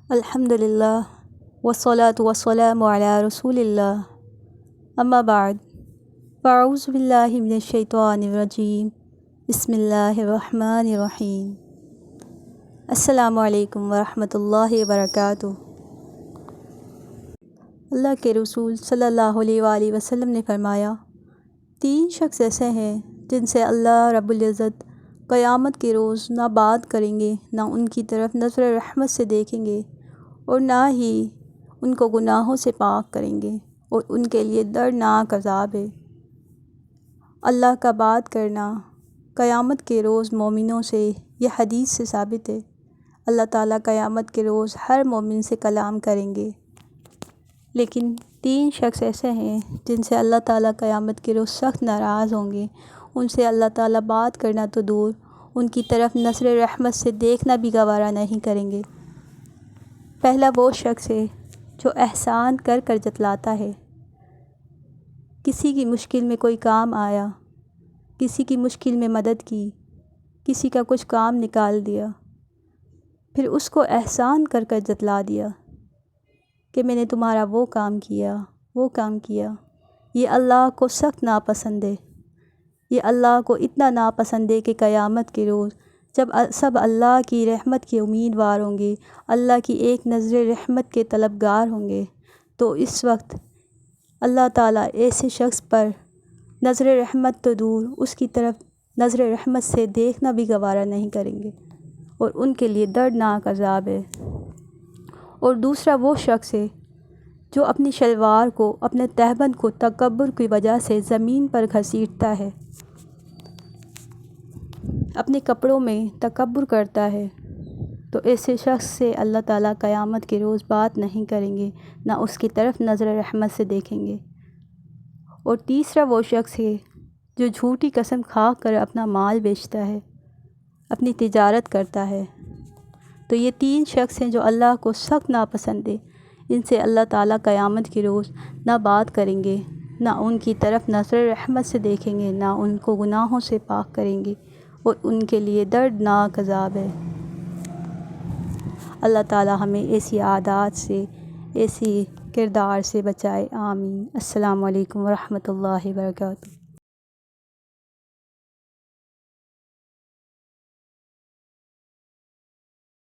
الحمد للہ والصلاة والسلام علی رسول اللہ اما بعد فاعوذ باللہ من الشیطان الرجیم بسم اللہ الرحمن الرحیم السلام علیکم ورحمۃ اللہ وبرکاتہ۔ اللہ کے رسول صلی اللہ علیہ وآلہ وسلم نے فرمایا، 3 شخص ایسے ہیں جن سے اللہ رب العزت قیامت کے روز نہ بات کریں گے، نہ ان کی طرف نظر رحمت سے دیکھیں گے اور نہ ہی ان کو گناہوں سے پاک کریں گے، اور ان کے لیے دردناک عذاب ہے۔ اللہ کا بات کرنا قیامت کے روز مومنوں سے، یہ حدیث سے ثابت ہے۔ اللہ تعالیٰ قیامت کے روز ہر مومن سے کلام کریں گے، لیکن 3 شخص ایسے ہیں جن سے اللہ تعالیٰ قیامت کے روز سخت ناراض ہوں گے۔ ان سے اللہ تعالیٰ بات کرنا تو دور، ان کی طرف نظر رحمت سے دیکھنا بھی گوارا نہیں کریں گے۔ پہلا وہ شخص ہے جو احسان کر کر جتلاتا ہے۔ کسی کی مشکل میں کوئی کام آیا، کسی کی مشکل میں مدد کی، کسی کا کچھ کام نکال دیا، پھر اس کو احسان کر کر جتلا دیا کہ میں نے تمہارا وہ کام کیا، وہ کام کیا۔ یہ اللہ کو سخت ناپسند ہے۔ یہ اللہ کو اتنا ناپسند ہے کہ قیامت کے روز جب سب اللہ کی رحمت کے امیدوار ہوں گے، اللہ کی ایک نظر رحمت کے طلبگار ہوں گے، تو اس وقت اللہ تعالیٰ ایسے شخص پر نظر رحمت تو دور، اس کی طرف نظر رحمت سے دیکھنا بھی گوارا نہیں کریں گے، اور ان کے لیے دردناک عذاب ہے۔ اور دوسرا وہ شخص ہے جو اپنی شلوار کو، اپنے تہبند کو تکبر کی وجہ سے زمین پر گھسیٹتا ہے، اپنے کپڑوں میں تکبر کرتا ہے، تو ایسے شخص سے اللہ تعالیٰ قیامت کے روز بات نہیں کریں گے، نہ اس کی طرف نظر رحمت سے دیکھیں گے۔ اور تیسرا وہ شخص ہے جو جھوٹی قسم کھا کر اپنا مال بیچتا ہے، اپنی تجارت کرتا ہے۔ تو یہ 3 شخص ہیں جو اللہ کو سخت ناپسند ہے۔ ان سے اللہ تعالیٰ قیامت کے روز نہ بات کریں گے، نہ ان کی طرف نظر رحمت سے دیکھیں گے، نہ ان کو گناہوں سے پاک کریں گے، اور ان کے لیے دردناک عذاب ہے۔ اللہ تعالیٰ ہمیں ایسی عادات سے، ایسی کردار سے بچائے، آمین۔ السلام علیکم ورحمۃ اللہ وبرکاتہ۔